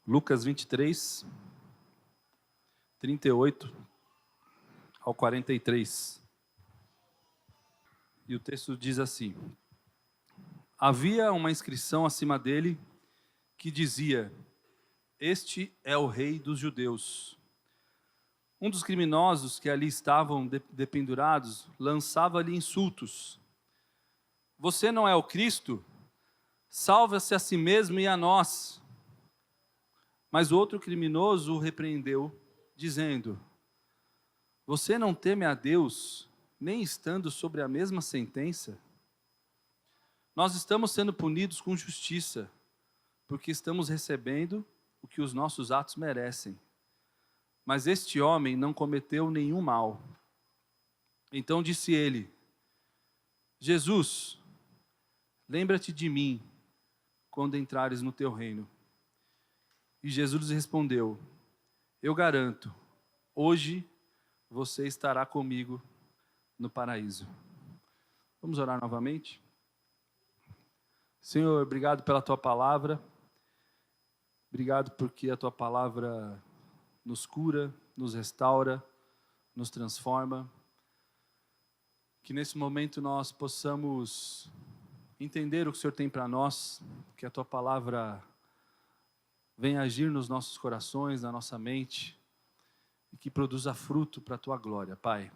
Lucas 23, 38 ao 43. E o texto diz assim: havia uma inscrição acima dele que dizia: este é o rei dos judeus. Um dos criminosos que ali estavam dependurados lançava-lhe insultos: você não é o Cristo? Salva-se a si mesmo e a nós. Mas o outro criminoso o repreendeu, dizendo: você não teme a Deus, nem estando sobre a mesma sentença? Nós estamos sendo punidos com justiça, porque estamos recebendo o que os nossos atos merecem. Mas este homem não cometeu nenhum mal. Então disse ele: Jesus, lembra-te de mim quando entrares no teu reino. E Jesus respondeu: eu garanto, hoje você estará comigo no paraíso. Vamos orar novamente? Senhor, obrigado pela tua palavra. Obrigado porque a tua palavra nos cura, nos restaura, nos transforma. Que nesse momento nós possamos entender o que o Senhor tem para nós, que a tua palavra venha agir nos nossos corações, na nossa mente, e que produza fruto para a tua glória, Pai.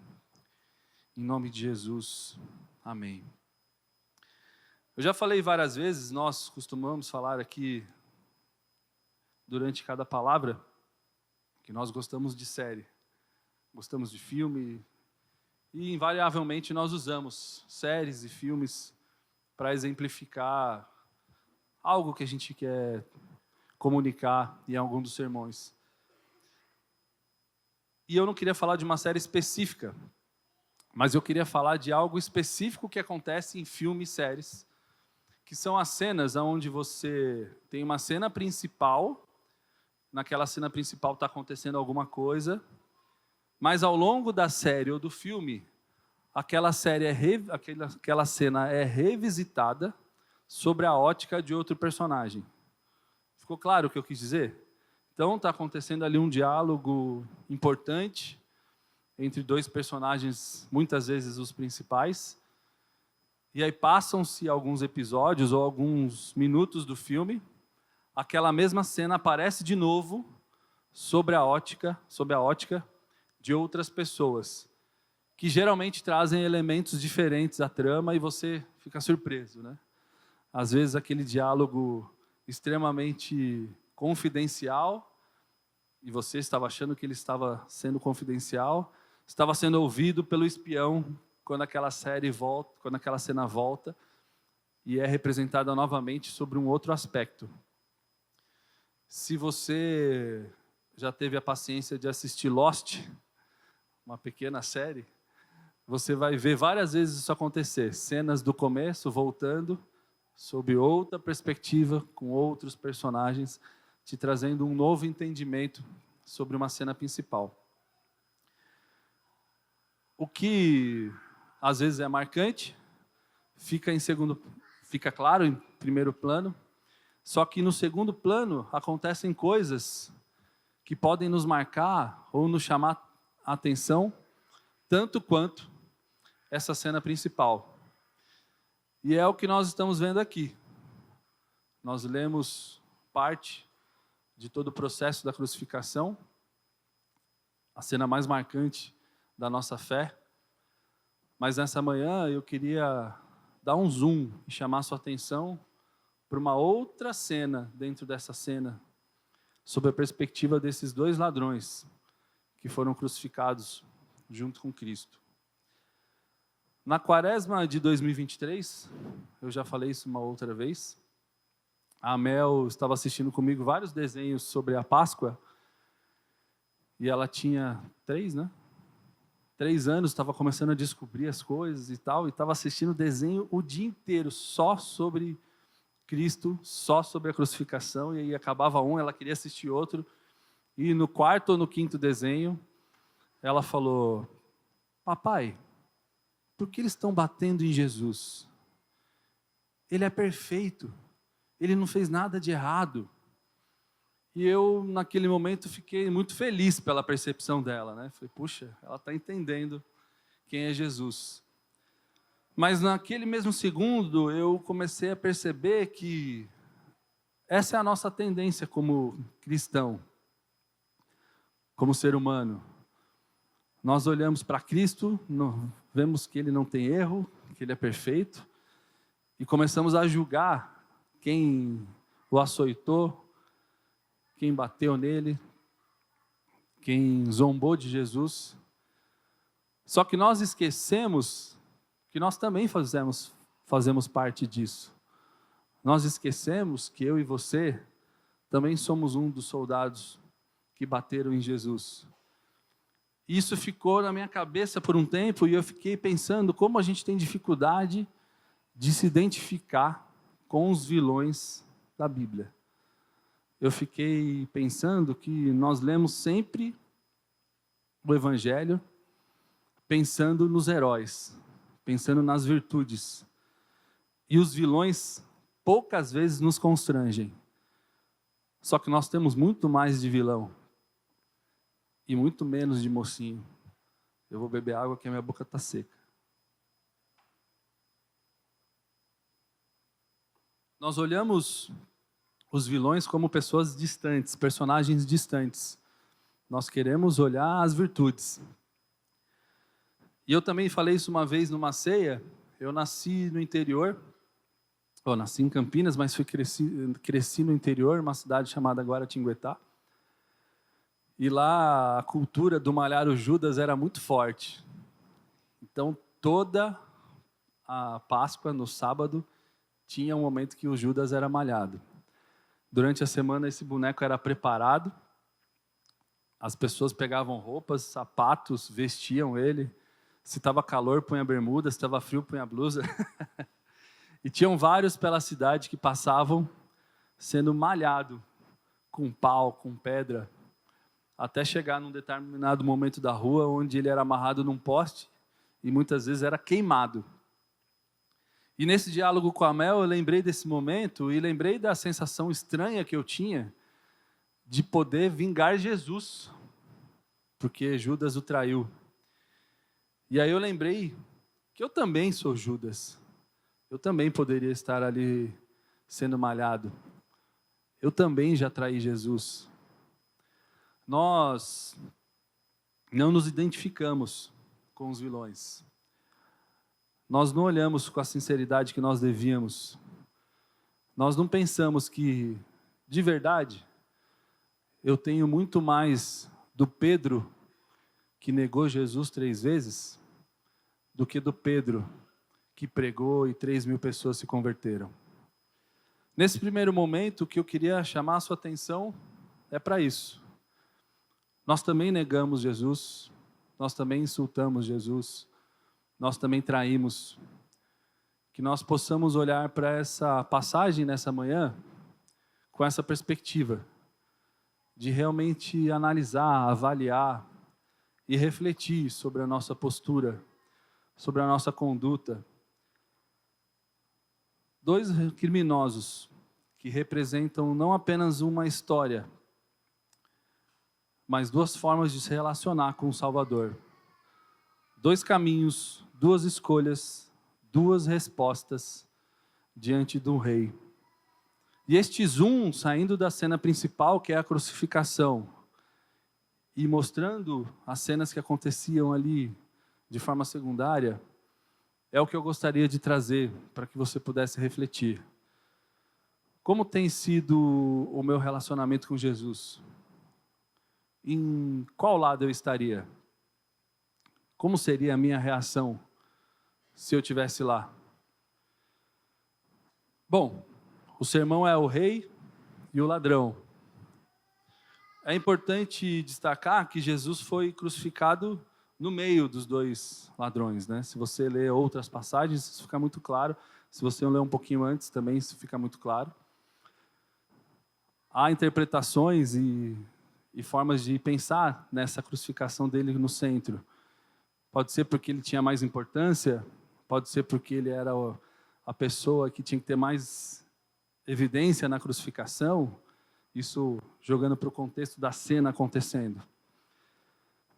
Em nome de Jesus, amém. Eu já falei várias vezes, nós costumamos falar aqui, durante cada palavra, que nós gostamos de série, gostamos de filme, e invariavelmente nós usamos séries e filmes para exemplificar algo que a gente quer comunicar em algum dos sermões. E eu não queria falar de uma série específica, mas eu queria falar de algo específico que acontece em filmes e séries, que são as cenas onde você tem uma cena principal, naquela cena principal está acontecendo alguma coisa, mas ao longo da série ou do filme, aquela cena é revisitada sobre a ótica de outro personagem. Ficou claro o que eu quis dizer? Então está acontecendo ali um diálogo importante entre dois personagens, muitas vezes os principais, e aí passam-se alguns episódios ou alguns minutos do filme, aquela mesma cena aparece de novo sob a ótica de outras pessoas, que geralmente trazem elementos diferentes à trama e você fica surpreso, né? Às vezes aquele diálogo extremamente confidencial, e você estava achando que ele estava sendo confidencial, estava sendo ouvido pelo espião quando aquela cena volta e é representada novamente sobre um outro aspecto. Se você já teve a paciência de assistir Lost, uma pequena série, você vai ver várias vezes isso acontecer, cenas do começo voltando sob outra perspectiva, com outros personagens, te trazendo um novo entendimento sobre uma cena principal. O que às vezes é marcante, fica claro em primeiro plano, só que no segundo plano acontecem coisas que podem nos marcar ou nos chamar a atenção, tanto quanto essa cena principal. E é o que nós estamos vendo aqui. Nós lemos parte de todo o processo da crucificação, a cena mais marcante da nossa fé. Mas nessa manhã eu queria dar um zoom e chamar a sua atenção para uma outra cena dentro dessa cena, sob a perspectiva desses dois ladrões que foram crucificados junto com Cristo. Na quaresma de 2023, eu já falei isso uma outra vez, a Mel estava assistindo comigo vários desenhos sobre a Páscoa, e ela tinha 3 anos, estava começando a descobrir as coisas e tal, e estava assistindo desenho o dia inteiro, só sobre Cristo, só sobre a crucificação, e aí acabava um, ela queria assistir outro, e no 4º ou no 5º desenho, ela falou: papai, por que eles estão batendo em Jesus? Ele é perfeito, ele não fez nada de errado. E eu, naquele momento, fiquei muito feliz pela percepção dela, né? Falei, puxa, ela está entendendo quem é Jesus. Mas naquele mesmo segundo, eu comecei a perceber que essa é a nossa tendência como cristão, como ser humano. Nós olhamos para Cristo, vemos que Ele não tem erro, que Ele é perfeito, e começamos a julgar quem o açoitou, quem bateu nele, quem zombou de Jesus. Só que nós esquecemos que nós também fazemos parte disso. Nós esquecemos que eu e você também somos um dos soldados que bateram em Jesus. Isso ficou na minha cabeça por um tempo e eu fiquei pensando como a gente tem dificuldade de se identificar com os vilões da Bíblia. Eu fiquei pensando que nós lemos sempre o Evangelho pensando nos heróis, pensando nas virtudes. E os vilões poucas vezes nos constrangem. Só que nós temos muito mais de vilão e muito menos de mocinho. Eu vou beber água que a minha boca está seca. Nós olhamos os vilões como pessoas distantes, personagens distantes. Nós queremos olhar as virtudes. E eu também falei isso uma vez numa ceia. Eu nasci no interior, nasci em Campinas, mas cresci no interior, uma cidade chamada Guaratinguetá. E lá a cultura do malhar o Judas era muito forte. Então toda a Páscoa, no sábado, tinha um momento que o Judas era malhado. Durante a semana esse boneco era preparado, as pessoas pegavam roupas, sapatos, vestiam ele, se estava calor punha bermuda, se estava frio punha blusa. E tinham vários pela cidade que passavam sendo malhado com pau, com pedra, até chegar num determinado momento da rua onde ele era amarrado num poste e muitas vezes era queimado. E nesse diálogo com a Mel, eu lembrei desse momento e lembrei da sensação estranha que eu tinha de poder vingar Jesus, porque Judas o traiu. E aí eu lembrei que eu também sou Judas. Eu também poderia estar ali sendo malhado. Eu também já traí Jesus. Nós não nos identificamos com os vilões. Nós não olhamos com a sinceridade que nós devíamos. Nós não pensamos que, de verdade, eu tenho muito mais do Pedro, que negou Jesus 3 vezes, do que do Pedro, que pregou e 3.000 pessoas se converteram. Nesse primeiro momento, o que eu queria chamar a sua atenção é para isso. Nós também negamos Jesus, nós também insultamos Jesus, nós também traímos. Que nós possamos olhar para essa passagem nessa manhã com essa perspectiva de realmente analisar, avaliar e refletir sobre a nossa postura, sobre a nossa conduta. 2 criminosos que representam não apenas uma história, mas 2 formas de se relacionar com o Salvador. 2 caminhos, 2 escolhas, 2 respostas diante do rei. E este zoom, saindo da cena principal, que é a crucificação, e mostrando as cenas que aconteciam ali de forma secundária, é o que eu gostaria de trazer para que você pudesse refletir. Como tem sido o meu relacionamento com Jesus? Em qual lado eu estaria? Como seria a minha reação se eu estivesse lá? Bom, o sermão é o rei e o ladrão. É importante destacar que Jesus foi crucificado no meio dos 2 ladrões, né? Se você ler outras passagens, isso fica muito claro. Se você ler um pouquinho antes, também isso fica muito claro. Há interpretações e formas de pensar nessa crucificação dele no centro. Pode ser porque ele tinha mais importância, pode ser porque ele era a pessoa que tinha que ter mais evidência na crucificação, Isso jogando para o contexto da cena acontecendo.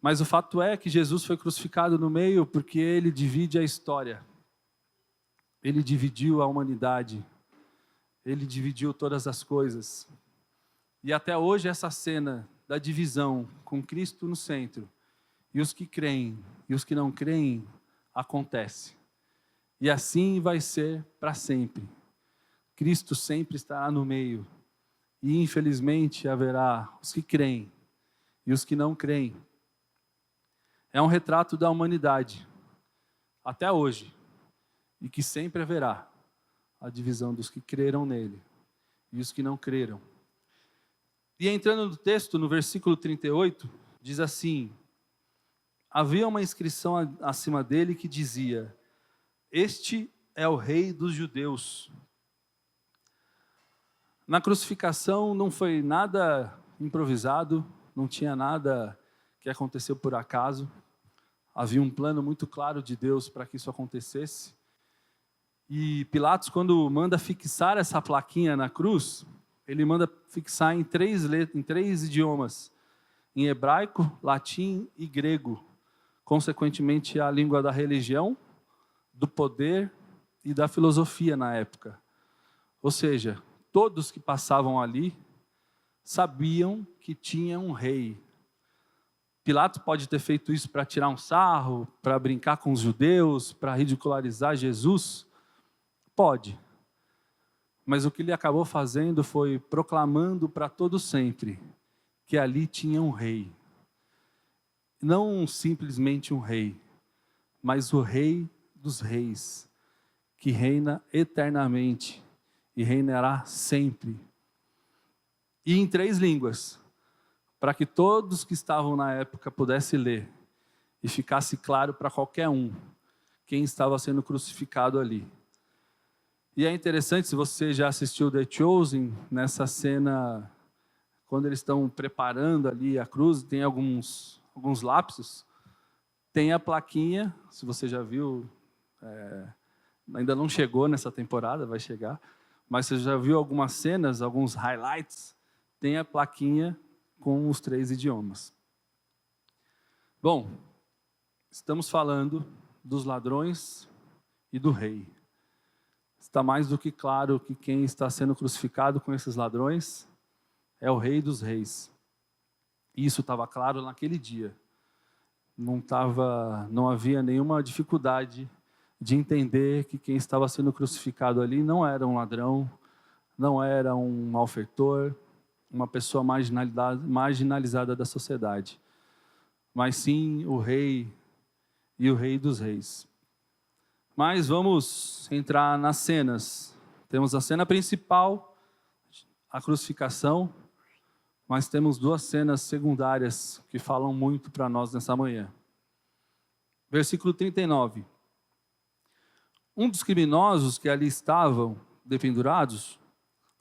Mas o fato é que Jesus foi crucificado no meio porque ele divide a história. Ele dividiu a humanidade. Ele dividiu todas as coisas. E até hoje essa cena da divisão com Cristo no centro, e os que creem e os que não creem, acontece. E assim vai ser para sempre. Cristo sempre estará no meio. E infelizmente haverá os que creem e os que não creem. É um retrato da humanidade, até hoje, e que sempre haverá a divisão dos que creram nele e os que não creram. E entrando no texto, no versículo 38, diz assim: havia uma inscrição acima dele que dizia: este é o rei dos judeus. Na crucificação não foi nada improvisado, não tinha nada que aconteceu por acaso. Havia um plano muito claro de Deus para que isso acontecesse. E Pilatos, quando manda fixar essa plaquinha na cruz, ele manda fixar em três idiomas: em hebraico, latim e grego. Consequentemente, a língua da religião, do poder e da filosofia na época. Ou seja, todos que passavam ali sabiam que tinha um rei. Pilatos pode ter feito isso para tirar um sarro, para brincar com os judeus, para ridicularizar Jesus? Pode. Mas o que ele acabou fazendo foi proclamando para todo sempre que ali tinha um rei. Não simplesmente um rei, mas o rei dos reis, que reina eternamente e reinará sempre. E em 3 línguas, para que todos que estavam na época pudessem ler e ficasse claro para qualquer um quem estava sendo crucificado ali. E é interessante, se você já assistiu The Chosen, nessa cena, quando eles estão preparando ali a cruz, tem alguns lapsos, tem a plaquinha, se você já viu, ainda não chegou nessa temporada, vai chegar, mas você já viu algumas cenas, alguns highlights, tem a plaquinha com os 3 idiomas. Bom, estamos falando dos ladrões e do rei. Está mais do que claro que quem está sendo crucificado com esses ladrões é o rei dos reis. Isso estava claro naquele dia. Não havia nenhuma dificuldade de entender que quem estava sendo crucificado ali não era um ladrão, não era um malfeitor, uma pessoa marginalizada da sociedade, mas sim o rei e o rei dos reis. Mas vamos entrar nas cenas. Temos a cena principal, a crucificação, mas temos 2 cenas secundárias que falam muito para nós nessa manhã. Versículo 39. Um dos criminosos que ali estavam dependurados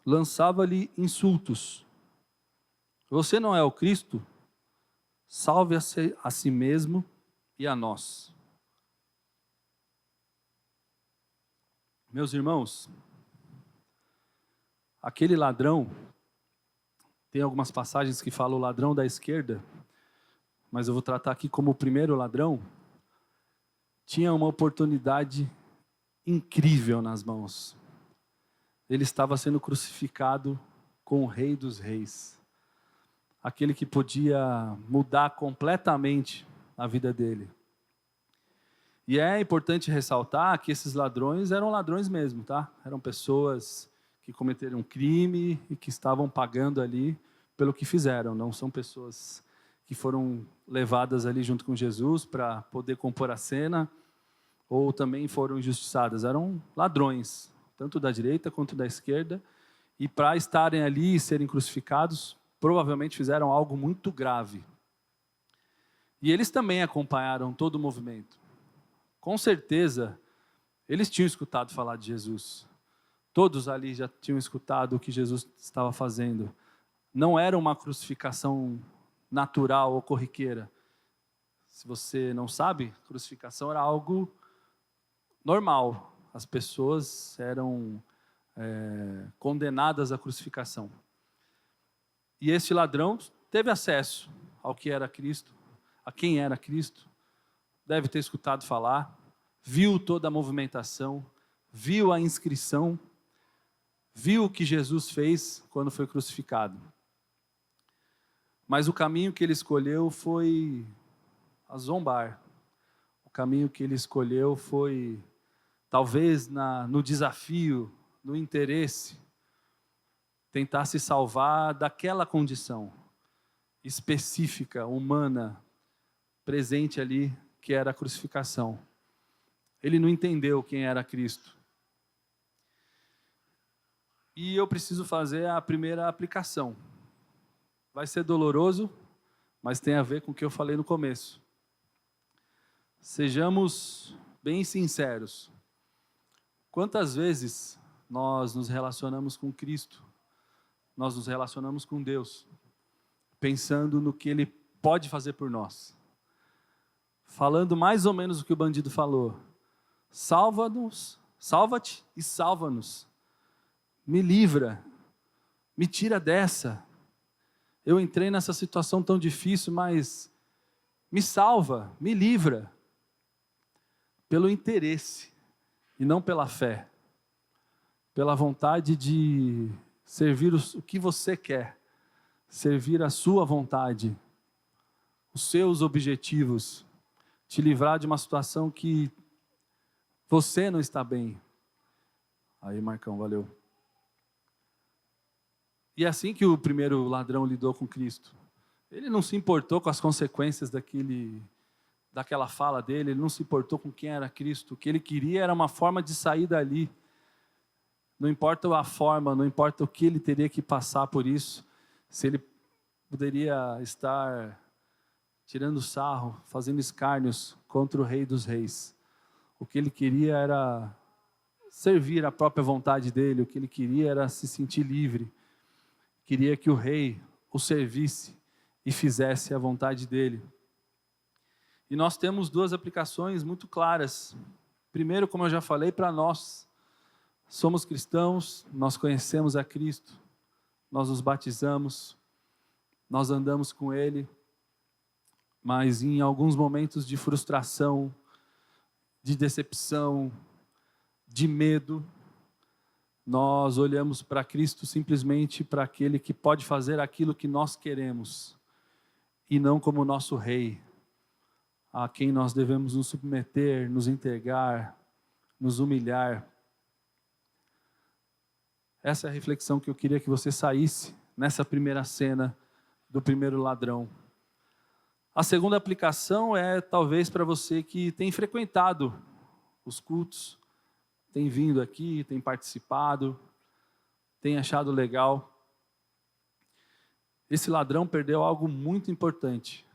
lançava-lhe insultos. Você não é o Cristo? Salve a si mesmo e a nós. Meus irmãos, aquele ladrão, tem algumas passagens que falam o ladrão da esquerda, mas eu vou tratar aqui como o primeiro ladrão, tinha uma oportunidade incrível nas mãos. Ele estava sendo crucificado com o Rei dos Reis. Aquele que podia mudar completamente a vida dele. E é importante ressaltar que esses ladrões eram ladrões mesmo, tá? Eram pessoas que cometeram crime e que estavam pagando ali pelo que fizeram. Não são pessoas que foram levadas ali junto com Jesus para poder compor a cena ou também foram injustiçadas. Eram ladrões, tanto da direita quanto da esquerda. E para estarem ali e serem crucificados, provavelmente fizeram algo muito grave. E eles também acompanharam todo o movimento. Com certeza, eles tinham escutado falar de Jesus. Todos ali já tinham escutado o que Jesus estava fazendo. Não era uma crucificação natural ou corriqueira. Se você não sabe, crucificação era algo normal. As pessoas eram condenadas à crucificação. E este ladrão teve acesso ao que era Cristo, a quem era Cristo, deve ter escutado falar, viu toda a movimentação, viu a inscrição, viu o que Jesus fez quando foi crucificado. Mas o caminho que ele escolheu foi a zombar. O caminho que ele escolheu foi, talvez no desafio, no interesse, tentar se salvar daquela condição específica, humana, presente ali, que era a crucificação. Ele não entendeu quem era Cristo. E eu preciso fazer a primeira aplicação. Vai ser doloroso, mas tem a ver com o que eu falei no começo. Sejamos bem sinceros. Quantas vezes nós nos relacionamos com Cristo, nós nos relacionamos com Deus, pensando no que Ele pode fazer por nós, falando mais ou menos o que o bandido falou: salva-nos, salva-te e salva-nos, me livra, me tira dessa, eu entrei nessa situação tão difícil, mas me salva, me livra, pelo interesse e não pela fé, pela vontade de servir o que você quer, servir a sua vontade, os seus objetivos, te livrar de uma situação que você não está bem. Aí, Marcão, valeu. E é assim que o primeiro ladrão lidou com Cristo. Ele não se importou com as consequências daquela fala dele, ele não se importou com quem era Cristo. O que ele queria era uma forma de sair dali. Não importa a forma, não importa o que ele teria que passar por isso, se ele poderia estar tirando sarro, fazendo escárnios contra o Rei dos Reis. O que ele queria era servir a própria vontade dele, o que ele queria era se sentir livre. Queria que o rei o servisse e fizesse a vontade dele. E nós temos duas aplicações muito claras. Primeiro, como eu já falei, para nós, somos cristãos, nós conhecemos a Cristo, nós nos batizamos, nós andamos com Ele, mas em alguns momentos de frustração, de decepção, de medo, nós olhamos para Cristo simplesmente para aquele que pode fazer aquilo que nós queremos, e não como nosso Rei, a quem nós devemos nos submeter, nos entregar, nos humilhar. Essa é a reflexão que eu queria que você saísse nessa primeira cena do primeiro ladrão. A segunda aplicação é talvez para você que tem frequentado os cultos, tem vindo aqui, tem participado, tem achado legal. Esse ladrão perdeu algo muito importante.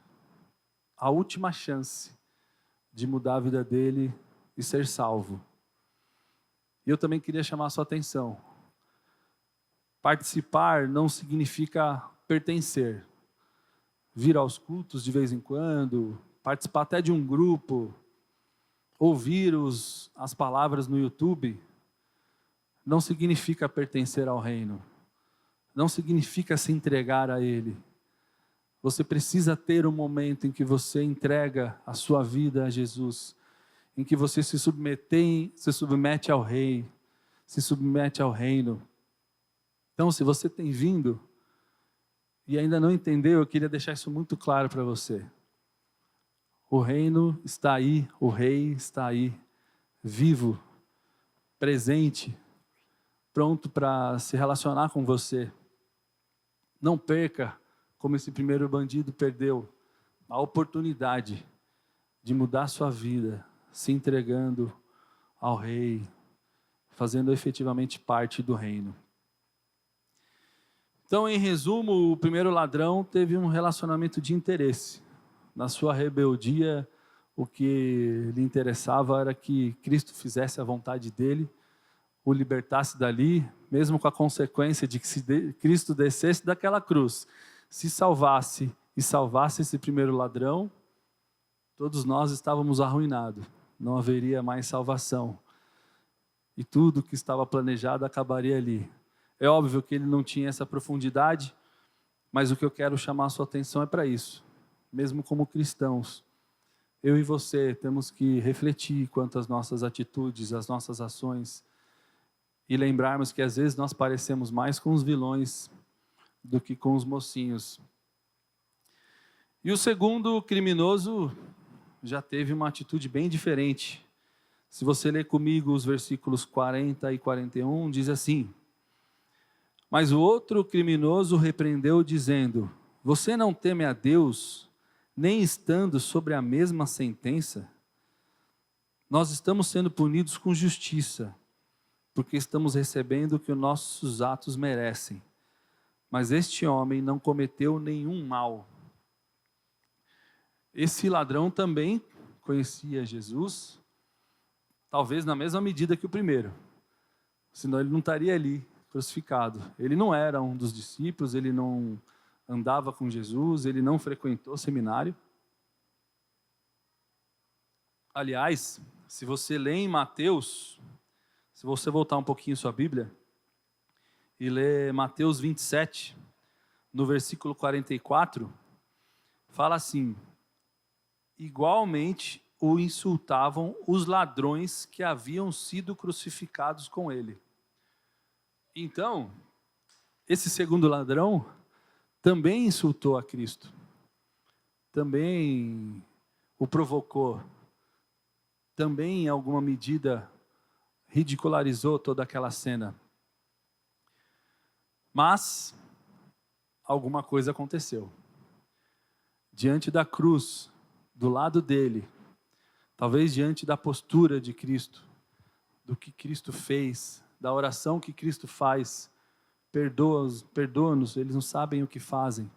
A última chance de mudar a vida dele e ser salvo. E eu também queria chamar a sua atenção. Participar não significa pertencer. Vir aos cultos de vez em quando, participar até de um grupo, ouvir as palavras no YouTube, não significa pertencer ao reino. Não significa se entregar a Ele. Você precisa ter um momento em que você entrega a sua vida a Jesus, em que você se submete ao Rei, se submete ao reino. Então, se você tem vindo e ainda não entendeu, eu queria deixar isso muito claro para você. O reino está aí, o Rei está aí, vivo, presente, pronto para se relacionar com você. Não perca, como esse primeiro bandido perdeu, a oportunidade de mudar sua vida, se entregando ao Rei, fazendo efetivamente parte do reino. Então, em resumo, o primeiro ladrão teve um relacionamento de interesse. Na sua rebeldia, o que lhe interessava era que Cristo fizesse a vontade dele, o libertasse dali, mesmo com a consequência de que se Cristo descesse daquela cruz, se salvasse e salvasse esse primeiro ladrão, todos nós estávamos arruinados, não haveria mais salvação. E tudo que estava planejado acabaria ali. É óbvio que ele não tinha essa profundidade, Mas o que eu quero chamar a sua atenção é para isso. Mesmo como cristãos, eu e você temos que refletir quanto às nossas atitudes, às nossas ações, e lembrarmos que às vezes nós parecemos mais com os vilões do que com os mocinhos. E o segundo criminoso já teve uma atitude bem diferente. Se você ler comigo os versículos 40 e 41, diz assim: mas o outro criminoso repreendeu, dizendo: você não teme a Deus, nem estando sobre a mesma sentença? Nós estamos sendo punidos com justiça, porque estamos recebendo o que os nossos atos merecem. Mas este homem não cometeu nenhum mal. Esse ladrão também conhecia Jesus, talvez na mesma medida que o primeiro, senão ele não estaria ali crucificado. Ele não era um dos discípulos, ele não andava com Jesus, ele não frequentou seminário. Aliás, se você lê em Mateus, se você voltar um pouquinho sua Bíblia e ler Mateus 27, no versículo 44, fala assim: igualmente o insultavam os ladrões que haviam sido crucificados com ele. Então, esse segundo ladrão também insultou a Cristo, também o provocou, também em alguma medida ridicularizou toda aquela cena. Mas alguma coisa aconteceu. Diante da cruz, do lado dele, talvez diante da postura de Cristo, do que Cristo fez, da oração que Cristo faz, perdoa-nos, eles não sabem o que fazem.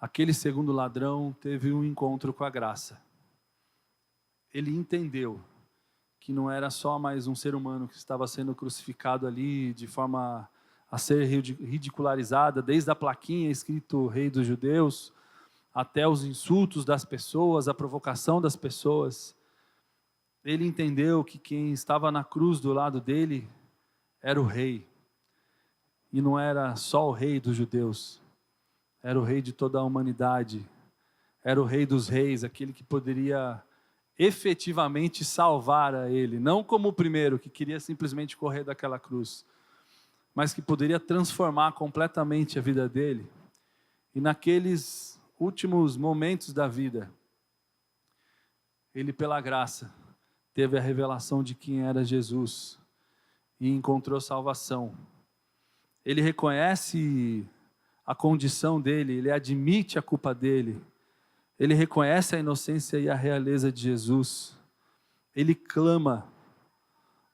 Aquele segundo ladrão teve um encontro com a graça. Ele entendeu que não era só mais um ser humano que estava sendo crucificado ali de forma a ser ridicularizada, desde a plaquinha escrito Rei dos Judeus, até os insultos das pessoas, a provocação das pessoas. Ele entendeu que quem estava na cruz do lado dele era o rei. E não era só o rei dos judeus, era o rei de toda a humanidade, era o rei dos reis, aquele que poderia efetivamente salvar a ele, não como o primeiro que queria simplesmente correr daquela cruz, mas que poderia transformar completamente a vida dele. E naqueles últimos momentos da vida, ele, pela graça, teve a revelação de quem era Jesus e encontrou salvação. Ele reconhece a condição dele, ele admite a culpa dele, ele reconhece a inocência e a realeza de Jesus. Ele clama: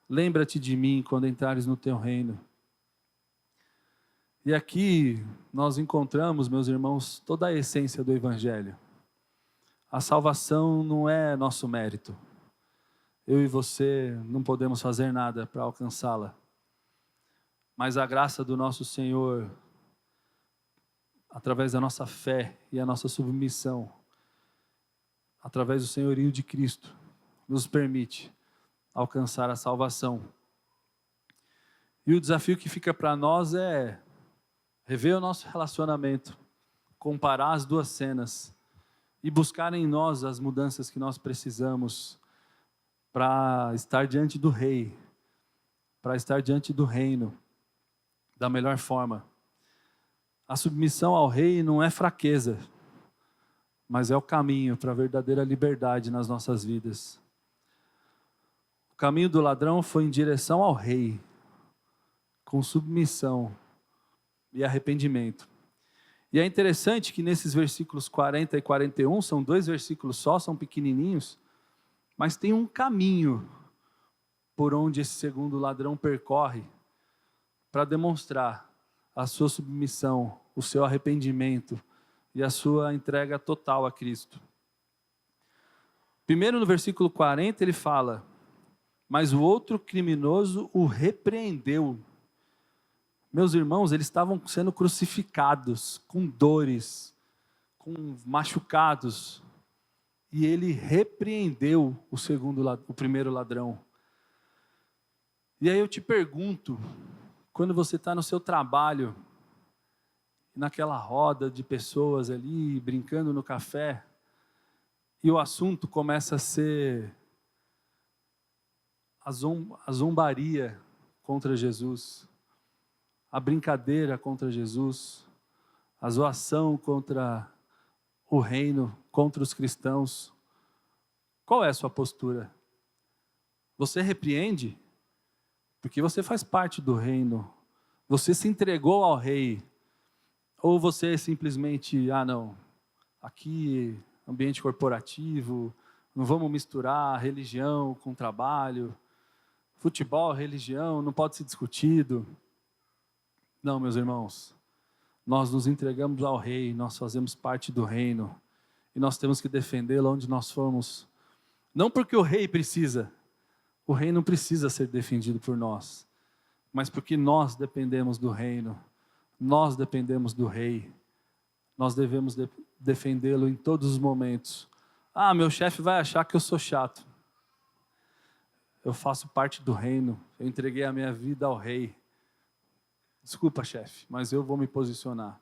lembra-te de mim quando entrares no teu reino. E aqui nós encontramos, meus irmãos, toda a essência do Evangelho. A salvação não é nosso mérito. Eu e você não podemos fazer nada para alcançá-la. Mas a graça do nosso Senhor, através da nossa fé e a nossa submissão, através do senhorio de Cristo, nos permite alcançar a salvação. E o desafio que fica para nós é rever o nosso relacionamento, comparar as duas cenas e buscar em nós as mudanças que nós precisamos para estar diante do Rei, para estar diante do reino da melhor forma. A submissão ao Rei não é fraqueza, mas é o caminho para a verdadeira liberdade nas nossas vidas. O caminho do ladrão foi em direção ao Rei, com submissão e arrependimento. E é interessante que nesses versículos 40 e 41, são 2 versículos só, são pequenininhos, mas tem um caminho por onde esse segundo ladrão percorre para demonstrar a sua submissão, o seu arrependimento e a sua entrega total a Cristo. Primeiro, no versículo 40, ele fala: mas o outro criminoso o repreendeu. Meus irmãos, eles estavam sendo crucificados, com dores, com machucados, e ele repreendeu o primeiro ladrão. E aí eu te pergunto, quando você está no seu trabalho, e naquela roda de pessoas ali, brincando no café, e o assunto começa a ser a zombaria contra Jesus, a brincadeira contra Jesus, a zoação contra o reino, contra os cristãos. Qual é a sua postura? Você repreende? Porque você faz parte do reino. Você se entregou ao rei. Ou você simplesmente, não, aqui, ambiente corporativo, não vamos misturar religião com trabalho, futebol, religião, não pode ser discutido. Não, meus irmãos, nós nos entregamos ao rei, nós fazemos parte do reino, e nós temos que defendê-lo onde nós formos. Não porque o rei precisa, o rei não precisa ser defendido por nós, mas porque nós dependemos do reino, nós dependemos do rei, nós devemos defendê-lo em todos os momentos. Meu chefe vai achar que eu sou chato. Eu faço parte do reino, eu entreguei a minha vida ao rei. Desculpa, chefe, mas eu vou me posicionar.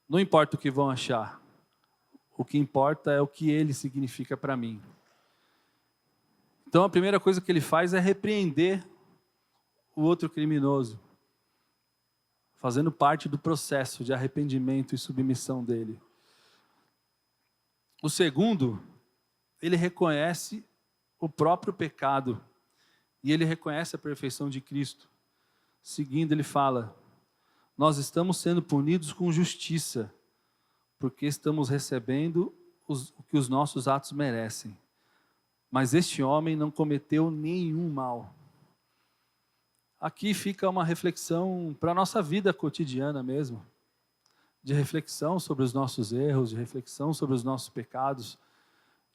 Não importa o que vão achar, o que importa é o que ele significa para mim. Então a primeira coisa que ele faz é repreender o outro criminoso, fazendo parte do processo de arrependimento e submissão dele. O segundo, ele reconhece o próprio pecado e ele reconhece a perfeição de Cristo. Seguindo, ele fala: nós estamos sendo punidos com justiça, porque estamos recebendo o que os nossos atos merecem. Mas este homem não cometeu nenhum mal. Aqui fica uma reflexão para a nossa vida cotidiana mesmo, de reflexão sobre os nossos erros, de reflexão sobre os nossos pecados,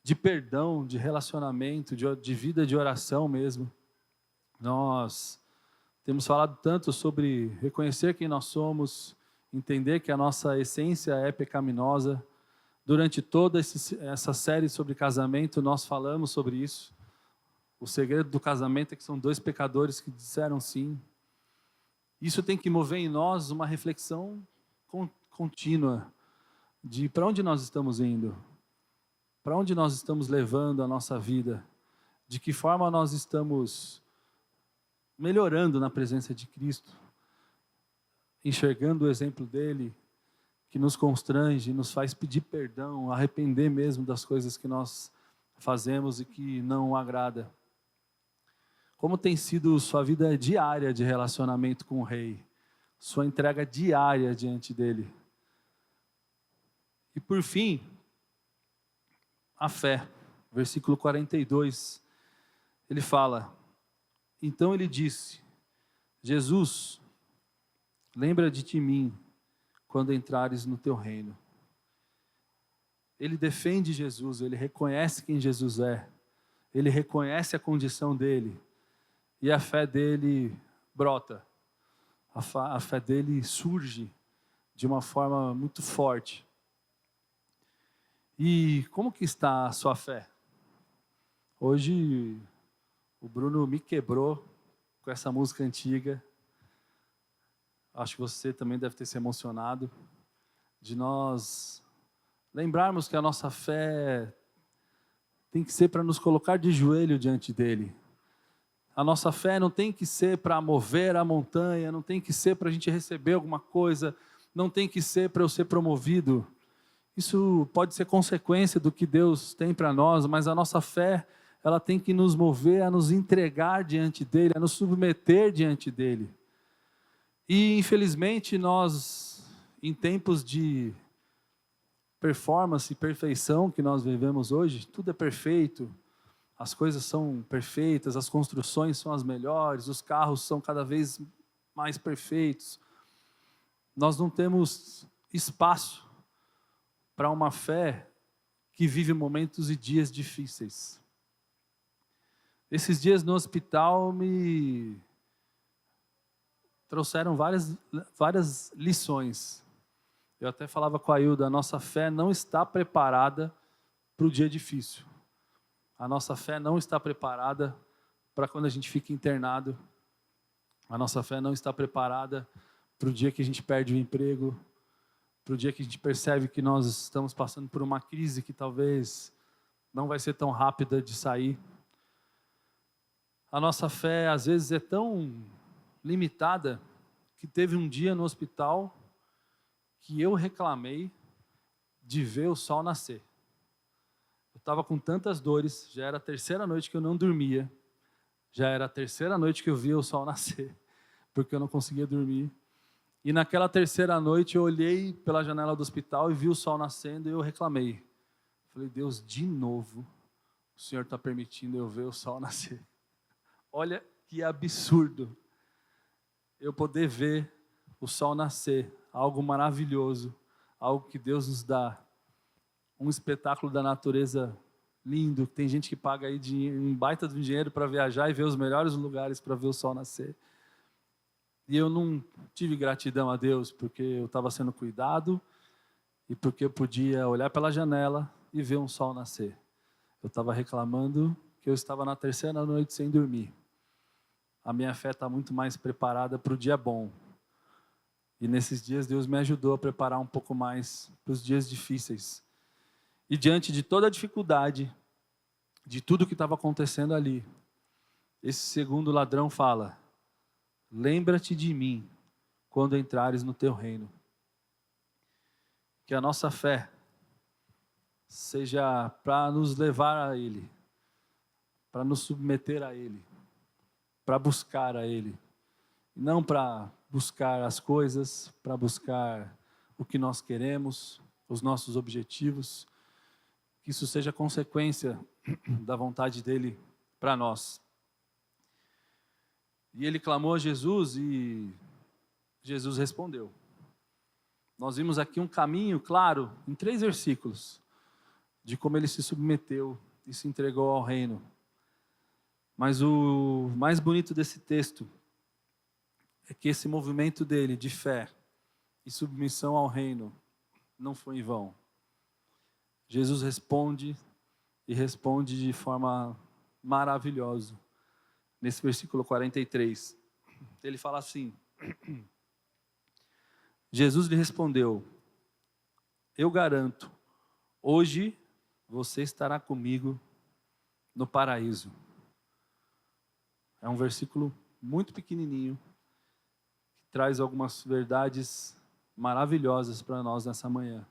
de perdão, de relacionamento, de vida de oração mesmo. Nós temos falado tanto sobre reconhecer quem nós somos, entender que a nossa essência é pecaminosa. Durante toda essa série sobre casamento, nós falamos sobre isso. O segredo do casamento é que são dois pecadores que disseram sim. Isso tem que mover em nós uma reflexão contínua de para onde nós estamos indo, para onde nós estamos levando a nossa vida, de que forma nós estamos melhorando na presença de Cristo, enxergando o exemplo dele, que nos constrange, nos faz pedir perdão, arrepender mesmo das coisas que nós fazemos e que não o agrada. Como tem sido sua vida diária de relacionamento com o Rei? Sua entrega diária diante dele? E por fim, a fé. Versículo 42, ele fala: então ele disse: Jesus, lembra-te de mim quando entrares no teu reino. Ele defende Jesus, ele reconhece quem Jesus é, ele reconhece a condição dele, e a fé dele brota, a fé dele surge de uma forma muito forte. E como que está a sua fé? Hoje o Bruno me quebrou com essa música antiga. Acho que você também deve ter se emocionado de nós lembrarmos que a nossa fé tem que ser para nos colocar de joelho diante dele. A nossa fé não tem que ser para mover a montanha, não tem que ser para a gente receber alguma coisa, não tem que ser para eu ser promovido. Isso pode ser consequência do que Deus tem para nós, mas a nossa fé, ela tem que nos mover a nos entregar diante dele, a nos submeter diante dele. E infelizmente nós, em tempos de performance e perfeição que nós vivemos hoje, tudo é perfeito, as coisas são perfeitas, as construções são as melhores, os carros são cada vez mais perfeitos. Nós não temos espaço para uma fé que vive momentos e dias difíceis. Esses dias no hospital me trouxeram várias lições. Eu até falava com a Hilda, a nossa fé não está preparada para o dia difícil. A nossa fé não está preparada para quando a gente fica internado. A nossa fé não está preparada para o dia que a gente perde o emprego, para o dia que a gente percebe que nós estamos passando por uma crise que talvez não vai ser tão rápida de sair. A nossa fé, às vezes, é tão limitada que teve um dia no hospital que eu reclamei de ver o sol nascer. Eu estava com tantas dores, já era a terceira noite que eu não dormia, já era a terceira noite que eu via o sol nascer, porque eu não conseguia dormir. E naquela terceira noite eu olhei pela janela do hospital e vi o sol nascendo e eu reclamei. Falei, Deus, de novo, o Senhor está permitindo eu ver o sol nascer. Olha que absurdo eu poder ver o sol nascer, algo maravilhoso, algo que Deus nos dá, um espetáculo da natureza lindo. Tem gente que paga aí um baita de dinheiro para viajar e ver os melhores lugares para ver o sol nascer. E eu não tive gratidão a Deus porque eu estava sendo cuidado e porque eu podia olhar pela janela e ver um sol nascer. Eu estava reclamando que eu estava na terceira noite sem dormir. A minha fé está muito mais preparada para o dia bom. E nesses dias Deus me ajudou a preparar um pouco mais para os dias difíceis. E diante de toda a dificuldade, de tudo que estava acontecendo ali, esse segundo ladrão fala, lembra-te de mim quando entrares no teu reino. Que a nossa fé seja para nos levar a Ele, para nos submeter a Ele, para buscar a Ele, não para buscar as coisas, para buscar o que nós queremos, os nossos objetivos, que isso seja consequência da vontade dEle para nós. E ele clamou a Jesus e Jesus respondeu. Nós vimos aqui um caminho claro, em 3 versículos, de como ele se submeteu e se entregou ao reino. Mas o mais bonito desse texto é que esse movimento dele de fé e submissão ao reino não foi em vão. Jesus responde e responde de forma maravilhosa. Nesse versículo 43, ele fala assim, Jesus lhe respondeu, eu garanto, hoje você estará comigo no paraíso. É um versículo muito pequenininho, que traz algumas verdades maravilhosas para nós nessa manhã.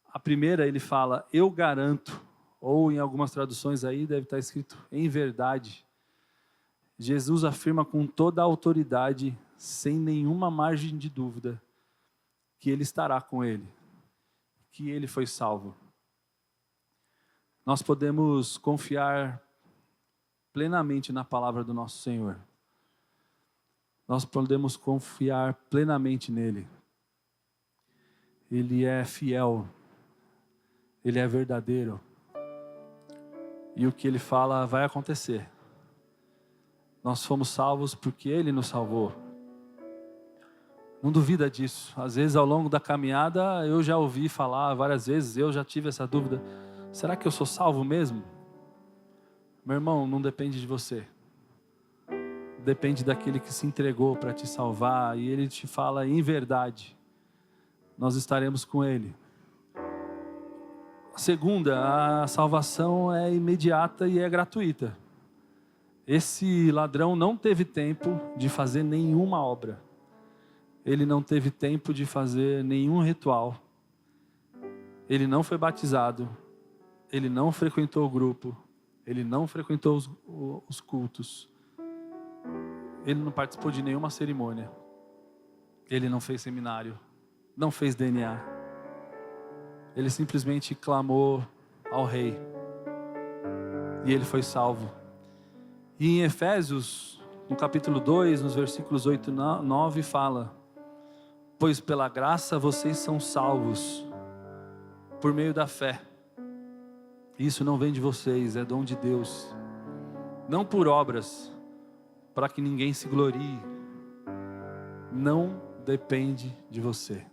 A primeira, ele fala, eu garanto, ou em algumas traduções aí deve estar escrito, em verdade. Jesus afirma com toda a autoridade, sem nenhuma margem de dúvida, que ele estará com ele, que ele foi salvo. Nós podemos confiar plenamente na palavra do nosso Senhor. Nós podemos confiar plenamente nele. Ele é fiel, ele é verdadeiro. E o que ele fala vai acontecer. Nós fomos salvos porque ele nos salvou. Não duvida disso. Às vezes ao longo da caminhada eu já ouvi falar várias vezes, eu já tive essa dúvida. Será que eu sou salvo mesmo? Meu irmão, não depende de você. Depende daquele que se entregou para te salvar. E ele te fala em verdade. Nós estaremos com ele. A segunda, a salvação é imediata e é gratuita. Esse ladrão não teve tempo de fazer nenhuma obra. Ele não teve tempo de fazer nenhum ritual. Ele não foi batizado. Ele não frequentou o grupo. Ele não frequentou os cultos. Ele não participou de nenhuma cerimônia. Ele não fez seminário. Não fez DNA. Ele simplesmente clamou ao rei. E ele foi salvo. E em Efésios, no capítulo 2, nos versículos 8 e 9, fala: pois pela graça vocês são salvos, por meio da fé. Isso não vem de vocês, é dom de Deus. Não por obras, para que ninguém se glorie. Não depende de você.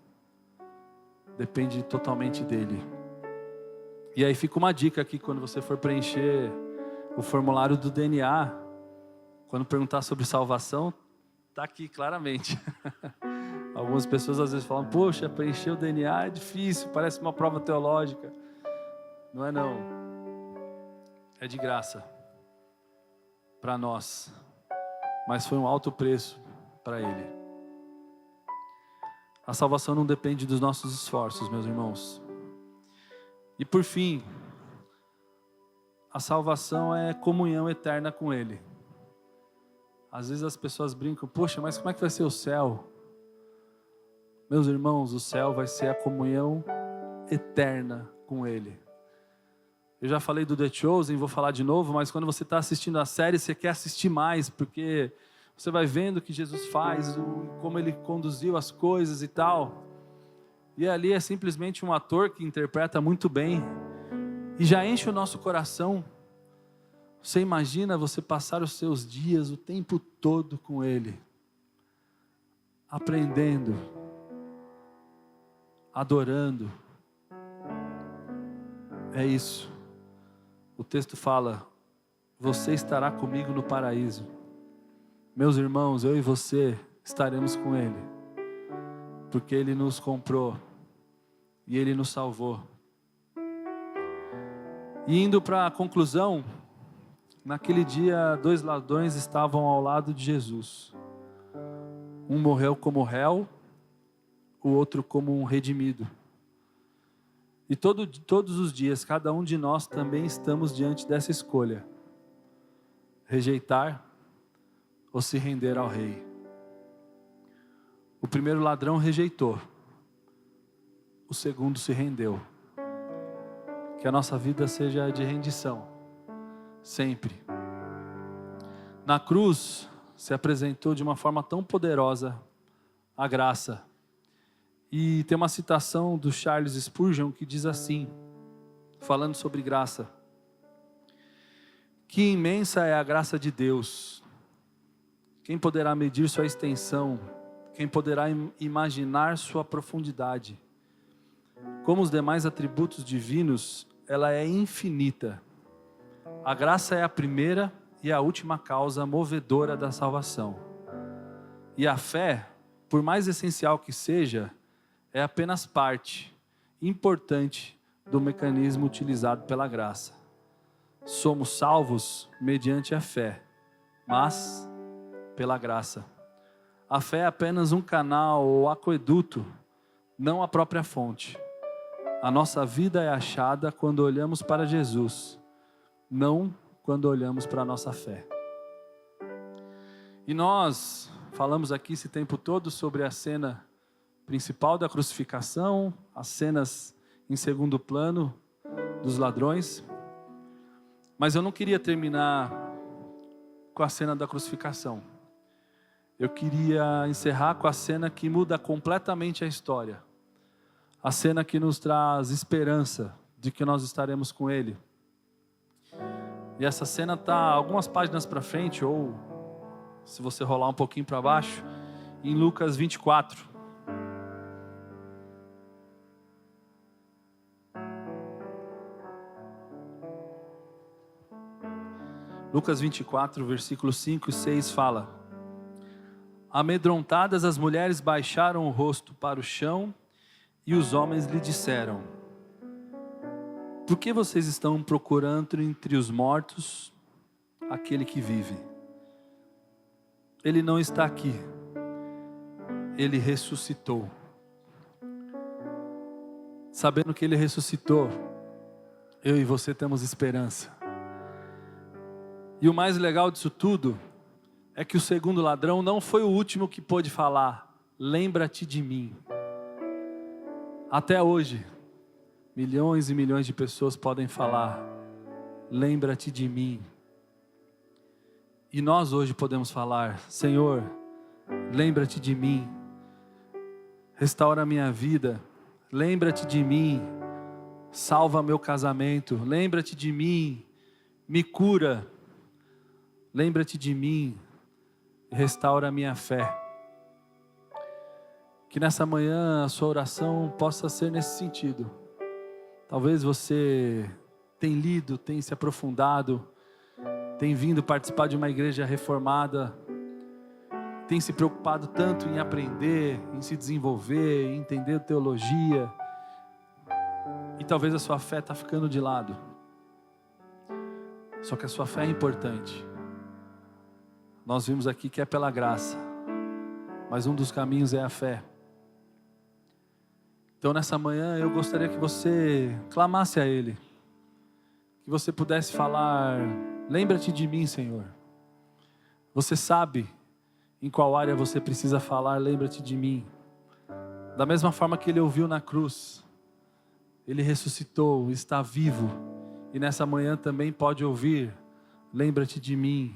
Depende totalmente dele. E aí fica uma dica aqui, quando você for preencher o formulário do DNA, quando perguntar sobre salvação, está aqui claramente. Algumas pessoas às vezes falam, poxa, preencher o DNA é difícil, parece uma prova teológica. Não é não. É de graça para nós, mas foi um alto preço para Ele. A salvação não depende dos nossos esforços, meus irmãos. E por fim, a salvação é comunhão eterna com Ele. Às vezes as pessoas brincam, poxa, mas como é que vai ser o céu? Meus irmãos, o céu vai ser a comunhão eterna com Ele. Eu já falei do The Chosen, vou falar de novo, mas quando você está assistindo a série, você quer assistir mais, porque você vai vendo o que Jesus faz, como Ele conduziu as coisas e tal. E ali é simplesmente um ator que interpreta muito bem, e já enche o nosso coração. Você imagina você passar os seus dias o tempo todo com Ele, aprendendo, adorando. É isso. O texto fala, você estará comigo no paraíso. Meus irmãos, eu e você estaremos com Ele, porque Ele nos comprou e Ele nos salvou. E indo para a conclusão, naquele dia 2 ladrões estavam ao lado de Jesus. Um morreu como réu, o outro como um redimido. E todos os dias, cada um de nós também estamos diante dessa escolha: rejeitar ou se render ao Rei. O primeiro ladrão rejeitou, o segundo se rendeu. Que a nossa vida seja de rendição, sempre. Na cruz se apresentou de uma forma tão poderosa a graça. E tem uma citação do Charles Spurgeon que diz assim, falando sobre graça: que imensa é a graça de Deus! Quem poderá medir sua extensão? Quem poderá imaginar sua profundidade? Como os demais atributos divinos, ela é infinita. A graça é a primeira e a última causa movedora da salvação. E a fé, por mais essencial que seja, é apenas parte importante do mecanismo utilizado pela graça. Somos salvos mediante a fé, mas pela graça. A fé é apenas um canal ou aqueduto, não a própria fonte. A nossa vida é achada quando olhamos para Jesus, não quando olhamos para a nossa fé. E nós falamos aqui esse tempo todo sobre a cena principal da crucificação, as cenas em segundo plano dos ladrões. Mas eu não queria terminar com a cena da crucificação. Eu queria encerrar com a cena que muda completamente a história. A cena que nos traz esperança de que nós estaremos com Ele. E essa cena está algumas páginas para frente, ou se você rolar um pouquinho para baixo, em Lucas 24. Lucas 24, versículos 5 e 6 fala: amedrontadas as mulheres baixaram o rosto para o chão e os homens lhe disseram: por que vocês estão procurando entre os mortos aquele que vive? Ele não está aqui, ele ressuscitou. Sabendo que ele ressuscitou, eu e você temos esperança. E o mais legal disso tudo é que o segundo ladrão não foi o último que pôde falar: lembra-te de mim. Até hoje, milhões e milhões de pessoas podem falar: lembra-te de mim. E nós hoje podemos falar: Senhor, lembra-te de mim. Restaura a minha vida. Lembra-te de mim. Salva meu casamento. Lembra-te de mim. Me cura. Lembra-te de mim e restaura a minha fé. Que nessa manhã a sua oração possa ser nesse sentido. Talvez você tenha lido, tenha se aprofundado, tenha vindo participar de uma igreja reformada tem se preocupado tanto em aprender, em se desenvolver, em entender teologia, e talvez a sua fé está ficando de lado. Só que a sua fé é importante. Nós vimos aqui que é pela graça, mas um dos caminhos é a fé. Então nessa manhã eu gostaria que você clamasse a Ele, que você pudesse falar: lembra-te de mim, Senhor. Você sabe em qual área você precisa falar, lembra-te de mim. Da mesma forma que Ele ouviu na cruz, Ele ressuscitou, está vivo, e nessa manhã também pode ouvir: lembra-te de mim,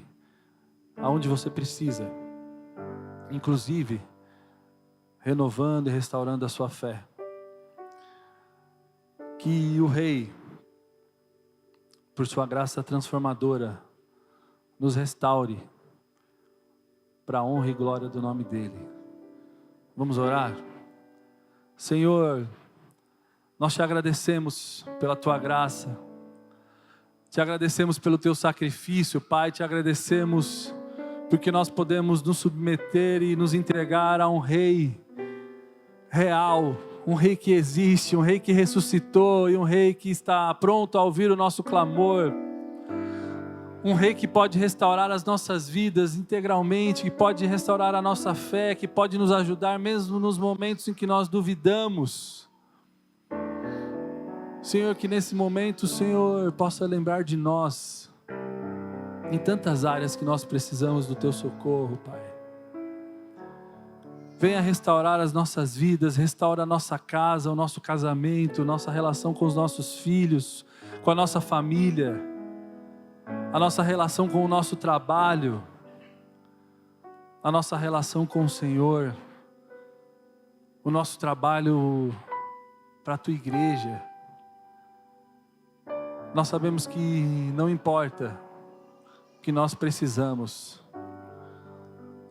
aonde você precisa, inclusive renovando e restaurando a sua fé. Que o Rei, por sua graça transformadora, nos restaure para a honra e glória do nome dEle. Vamos orar? Senhor, nós te agradecemos pela tua graça, te agradecemos pelo teu sacrifício, Pai, te agradecemos porque nós podemos nos submeter e nos entregar a um Rei real, um Rei que existe, um Rei que ressuscitou e um Rei que está pronto a ouvir o nosso clamor. Um Rei que pode restaurar as nossas vidas integralmente, que pode restaurar a nossa fé, que pode nos ajudar mesmo nos momentos em que nós duvidamos. Senhor, que nesse momento o Senhor possa lembrar de nós, em tantas áreas que nós precisamos do teu socorro, Pai. Venha restaurar as nossas vidas, restaura a nossa casa, o nosso casamento, nossa relação com os nossos filhos, com a nossa família, a nossa relação com o nosso trabalho, a nossa relação com o Senhor, o nosso trabalho para a tua igreja. Nós sabemos que não importa o que nós precisamos,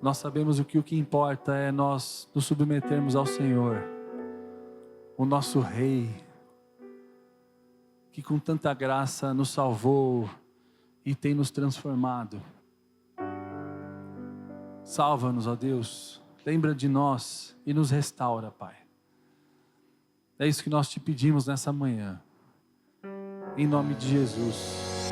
nós sabemos o que importa é nós nos submetermos ao Senhor, o nosso Rei, que com tanta graça nos salvou e tem nos transformado. Salva-nos, ó Deus, lembra de nós e nos restaura, Pai. É isso que nós te pedimos nessa manhã, em nome de Jesus.